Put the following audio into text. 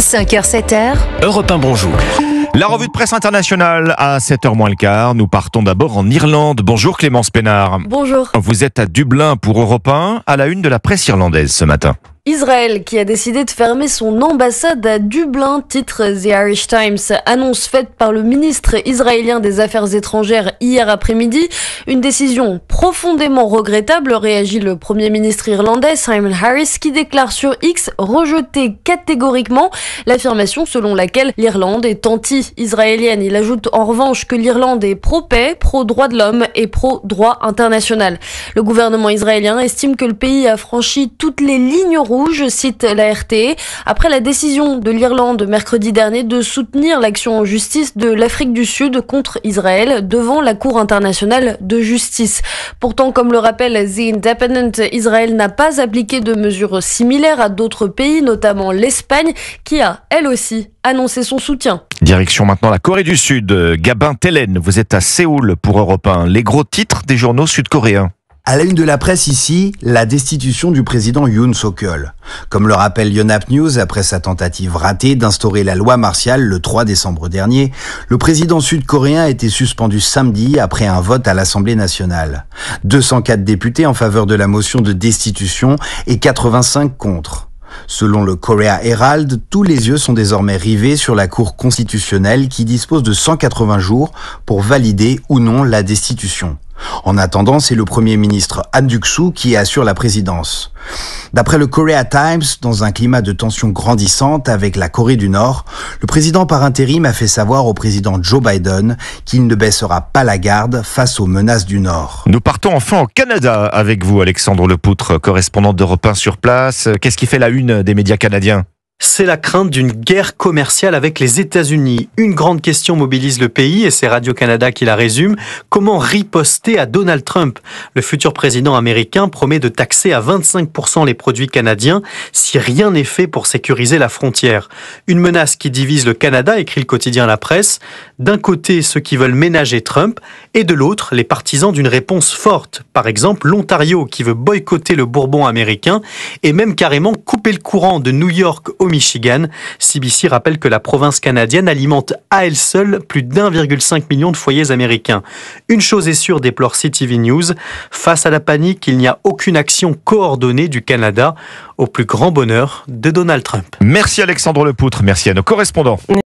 5h, 7h. Europe 1, bonjour. La revue de presse internationale à 7h moins le quart. Nous partons d'abord en Irlande. Bonjour Clémence Pénard. Bonjour. Vous êtes à Dublin pour Europe 1, à la une de la presse irlandaise ce matin. Israël qui a décidé de fermer son ambassade à Dublin, titre The Irish Times. Annonce faite par le ministre israélien des Affaires étrangères hier après-midi. Une décision profondément regrettable, réagit le Premier ministre irlandais Simon Harris, qui déclare sur X rejeter catégoriquement l'affirmation selon laquelle l'Irlande est anti-israélienne. Il ajoute en revanche que l'Irlande est pro-paix, pro-droit de l'homme et pro-droit international. Le gouvernement israélien estime que le pays a franchi toutes les lignes rouges, cite la RTE, après la décision de l'Irlande mercredi dernier de soutenir l'action en justice de l'Afrique du Sud contre Israël devant la Cour internationale de justice. Pourtant, comme le rappelle The Independent, Israël n'a pas appliqué de mesures similaires à d'autres pays, notamment l'Espagne, qui a, elle aussi, annoncé son soutien. Direction maintenant la Corée du Sud. Gabin Tellen, vous êtes à Séoul pour Europe 1. Les gros titres des journaux sud-coréens. À la une de la presse ici, la destitution du président Yoon Suk-yeol. Comme le rappelle Yonhap News, après sa tentative ratée d'instaurer la loi martiale le 3 décembre dernier, le président sud-coréen a été suspendu samedi après un vote à l'Assemblée nationale. 204 députés en faveur de la motion de destitution et 85 contre. Selon le Korea Herald, tous les yeux sont désormais rivés sur la Cour constitutionnelle qui dispose de 180 jours pour valider ou non la destitution. En attendant, c'est le Premier ministre Han Duck-soo qui assure la présidence. D'après le Korea Times, dans un climat de tension grandissante avec la Corée du Nord, le président par intérim a fait savoir au président Joe Biden qu'il ne baissera pas la garde face aux menaces du Nord. Nous partons enfin au Canada avec vous, Alexandre Lepoutre, correspondant d'Europe 1 sur place. Qu'est-ce qui fait la une des médias canadiens ? C'est la crainte d'une guerre commerciale avec les États-Unis. Une grande question mobilise le pays et c'est Radio-Canada qui la résume. Comment riposter à Donald Trump ? Le futur président américain promet de taxer à 25% les produits canadiens si rien n'est fait pour sécuriser la frontière. Une menace qui divise le Canada, écrit le quotidien La Presse. D'un côté, ceux qui veulent ménager Trump et de l'autre, les partisans d'une réponse forte. Par exemple, l'Ontario qui veut boycotter le Bourbon américain et même carrément couper le courant de New York au Michigan. CBC rappelle que la province canadienne alimente à elle seule plus d'1,5 million de foyers américains. Une chose est sûre, déplore CTV News, face à la panique, il n'y a aucune action coordonnée du Canada, au plus grand bonheur de Donald Trump. Merci Alexandre Lepoutre, merci à nos correspondants.